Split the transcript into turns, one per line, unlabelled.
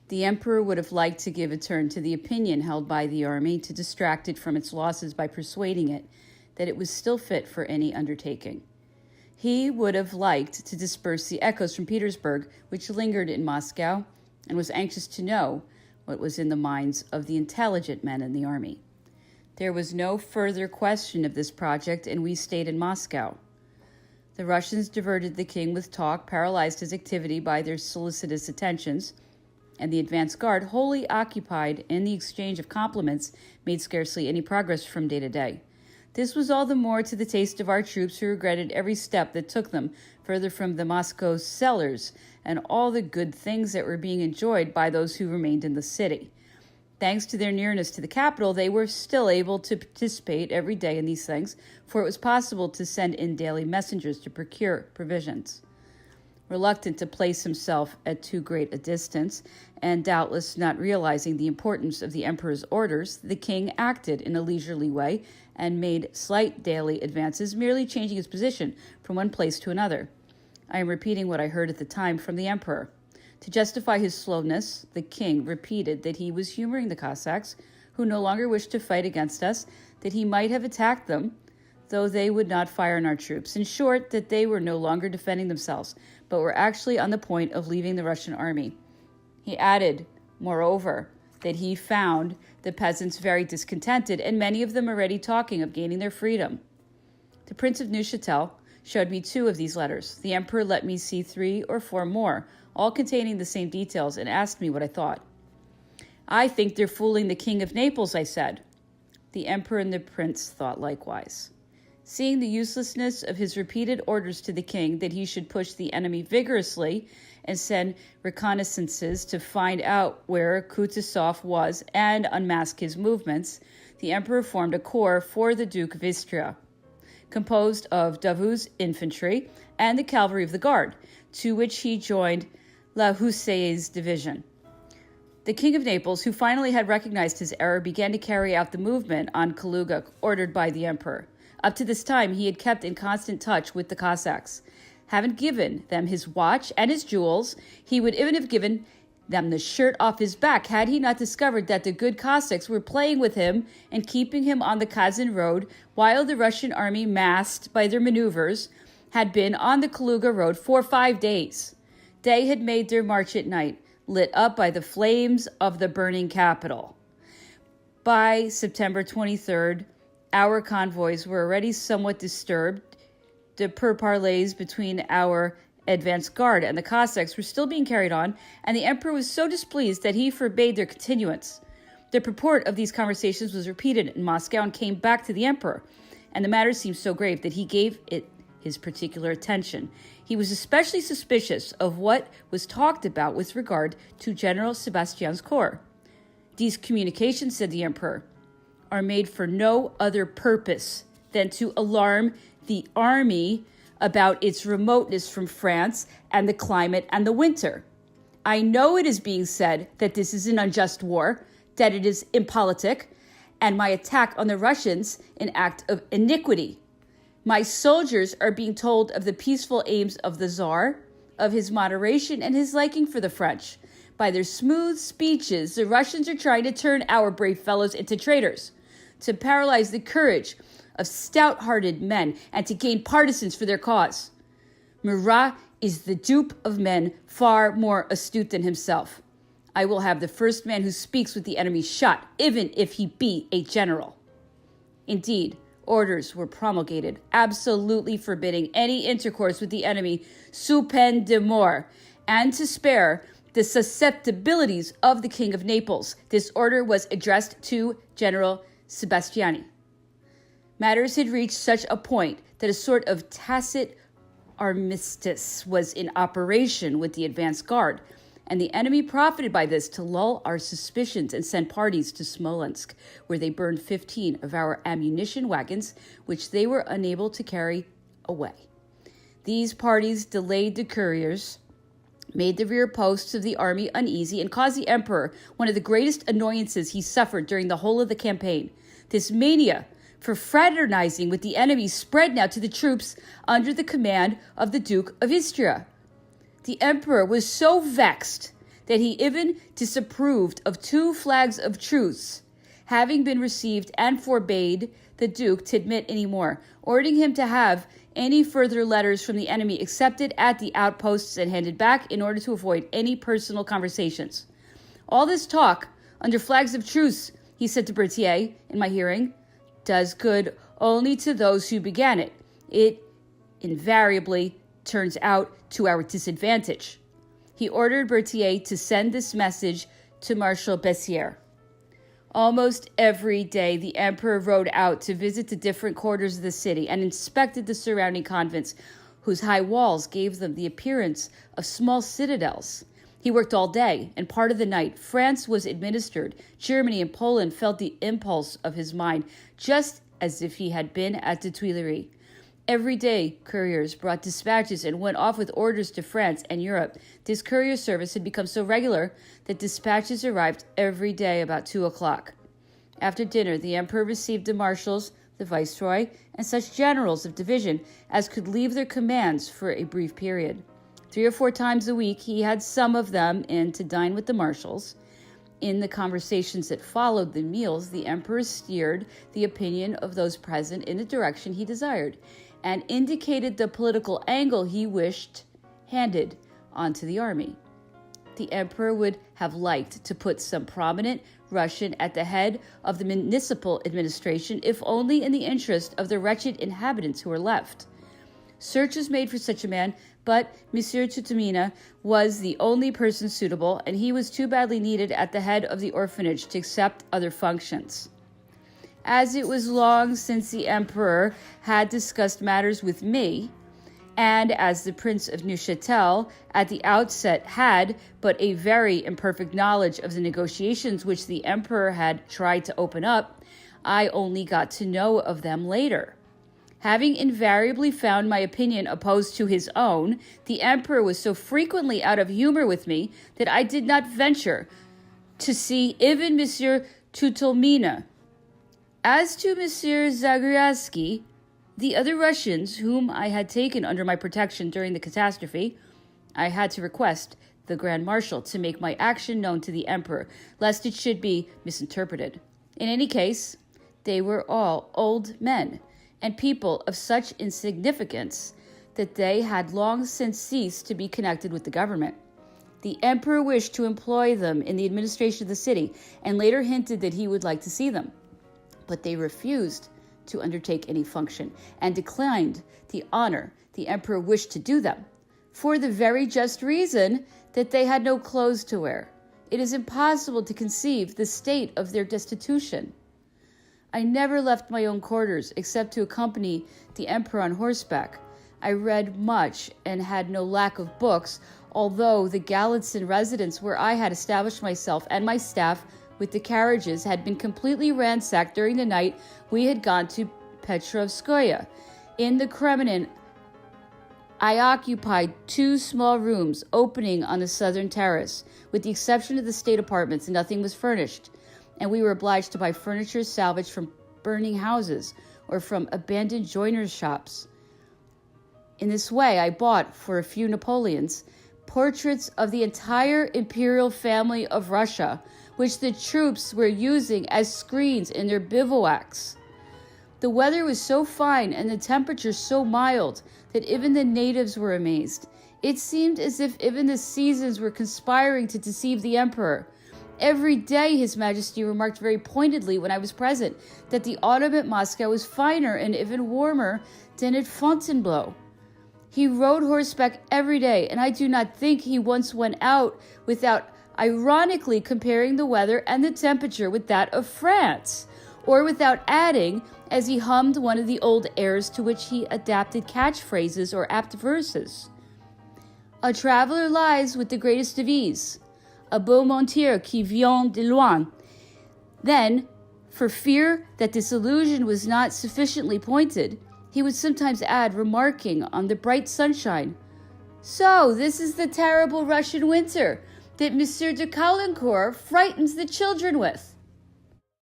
The emperor would have liked to give a turn to the opinion held by the army to distract it from its losses by persuading it that it was still fit for any undertaking. He would have liked to disperse the echoes from Petersburg, which lingered in Moscow, and was anxious to know what was in the minds of the intelligent men in the army. There was no further question of this project, and we stayed in Moscow. The Russians diverted the king with talk, paralyzed his activity by their solicitous attentions, and the advance guard, wholly occupied in the exchange of compliments, made scarcely any progress from day to day. This was all the more to the taste of our troops, who regretted every step that took them further from the Moscow cellars and all the good things that were being enjoyed by those who remained in the city. Thanks to their nearness to the capital, they were still able to participate every day in these things, for it was possible to send in daily messengers to procure provisions. Reluctant to place himself at too great a distance, and doubtless not realizing the importance of the emperor's orders, the king acted in a leisurely way and made slight daily advances, merely changing his position from one place to another. I am repeating what I heard at the time from the emperor. To justify his slowness, the king repeated that he was humoring the Cossacks, who no longer wished to fight against us, that he might have attacked them, though they would not fire on our troops. In short, that they were no longer defending themselves, but were actually on the point of leaving the Russian army. He added, moreover, that he found the peasants very discontented, and many of them already talking of gaining their freedom. The Prince of Neuchatel showed me 2 of these letters. The emperor let me see 3 or 4 more, all containing the same details, and asked me what I thought. I think they're fooling the King of Naples, I said. The emperor and the prince thought likewise. Seeing the uselessness of his repeated orders to the king that he should push the enemy vigorously and send reconnaissances to find out where Kutuzov was and unmask his movements, the emperor formed a corps for the Duke of Istria, composed of Davout's infantry and the cavalry of the guard, to which he joined La Houssaye's division. The King of Naples, who finally had recognized his error, began to carry out the movement on Kaluga ordered by the emperor. Up to this time, he had kept in constant touch with the Cossacks. Having given them his watch and his jewels, he would even have given them the shirt off his back had he not discovered that the good Cossacks were playing with him and keeping him on the Kazan road, while the Russian army, masked by their maneuvers, had been on the Kaluga road for 5 days. They had made their march at night, lit up by the flames of the burning capital. By September 23rd, our convoys were already somewhat disturbed. The pourparlers between our advance guard and the Cossacks were still being carried on, and the emperor was so displeased that he forbade their continuance. The purport of these conversations was repeated in Moscow and came back to the emperor, and the matter seemed so grave that he gave it his particular attention. He was especially suspicious of what was talked about with regard to General Sebastian's corps. These communications, said the emperor, are made for no other purpose than to alarm the army about its remoteness from France and the climate and the winter. I know it is being said that this is an unjust war, that it is impolitic, and my attack on the Russians an act of iniquity. My soldiers are being told of the peaceful aims of the Tsar, of his moderation and his liking for the French. By their smooth speeches, the Russians are trying to turn our brave fellows into traitors, to paralyze the courage of stout-hearted men, and to gain partisans for their cause. Murat is the dupe of men far more astute than himself. I will have the first man who speaks with the enemy shot, even if he be a general. Indeed, orders were promulgated absolutely forbidding any intercourse with the enemy sous peine de mort, and to spare the susceptibilities of the King of Naples. This order was addressed to General Sebastiani. Matters had reached such a point that a sort of tacit armistice was in operation with the advance guard, and the enemy profited by this to lull our suspicions and send parties to Smolensk, where they burned 15 of our ammunition wagons, which they were unable to carry away. These parties delayed the couriers, made the rear posts of the army uneasy, and caused the emperor one of the greatest annoyances he suffered during the whole of the campaign. This mania for fraternizing with the enemy spread now to the troops under the command of the Duke of Istria. The emperor was so vexed that he even disapproved of 2 flags of truce having been received and forbade the Duke to admit any more, ordering him to have any further letters from the enemy accepted at the outposts and handed back in order to avoid any personal conversations. All this talk under flags of truce, he said to Berthier in my hearing, does good only to those who began it. It invariably turns out to our disadvantage. He ordered Berthier to send this message to Marshal Bessières. Almost every day, the emperor rode out to visit the different quarters of the city and inspected the surrounding convents, whose high walls gave them the appearance of small citadels. He worked all day and part of the night. France was administered. Germany and Poland felt the impulse of his mind, just as if he had been at the Tuileries. Every day, couriers brought dispatches and went off with orders to France and Europe. This courier service had become so regular that dispatches arrived every day about 2 o'clock. After dinner, the emperor received the marshals, the viceroy, and such generals of division as could leave their commands for a brief period. 3 or 4 times a week, he had some of them in to dine with the marshals. In the conversations that followed the meals, the emperor steered the opinion of those present in the direction he desired, and indicated the political angle he wished handed onto the army. The emperor would have liked to put some prominent Russian at the head of the municipal administration, if only in the interest of the wretched inhabitants who were left. Search was made for such a man, but Monsieur Tutomina was the only person suitable, and he was too badly needed at the head of the orphanage to accept other functions. As it was long since the emperor had discussed matters with me, and as the Prince of Neuchâtel at the outset had but a very imperfect knowledge of the negotiations which the emperor had tried to open up, I only got to know of them later. Having invariably found my opinion opposed to his own, the emperor was so frequently out of humor with me that I did not venture to see even Monsieur Tutomina. As to Monsieur Zagreatsky, the other Russians whom I had taken under my protection during the catastrophe, I had to request the Grand Marshal to make my action known to the Emperor, lest it should be misinterpreted. In any case, they were all old men, and people of such insignificance that they had long since ceased to be connected with the government. The Emperor wished to employ them in the administration of the city, and later hinted that he would like to see them. But they refused to undertake any function and declined the honor the emperor wished to do them, for the very just reason that they had no clothes to wear. It is impossible to conceive the state of their destitution. I never left my own quarters except to accompany the emperor on horseback. I read much and had no lack of books, although the Galitzin residence where I had established myself and my staff with the carriages had been completely ransacked during the night we had gone to Petrovskoye. In the Kremlin, I occupied 2 small rooms opening on the southern terrace. With the exception of the state apartments, nothing was furnished, and we were obliged to buy furniture salvaged from burning houses or from abandoned joiners' shops. In this way, I bought, for a few Napoleons, portraits of the entire imperial family of Russia, which the troops were using as screens in their bivouacs. The weather was so fine and the temperature so mild that even the natives were amazed. It seemed as if even the seasons were conspiring to deceive the emperor. Every day His Majesty remarked very pointedly when I was present that the autumn at Moscow was finer and even warmer than at Fontainebleau. He rode horseback every day, and I do not think he once went out without ironically comparing the weather and the temperature with that of France, or without adding, as he hummed one of the old airs to which he adapted catchphrases or apt verses, "A traveler lies with the greatest of ease, a beau menteur qui vient de loin." Then, for fear that this allusion was not sufficiently pointed, he would sometimes add, remarking on the bright sunshine, "So, this is the terrible Russian winter that Monsieur de Caulaincourt frightens the children with."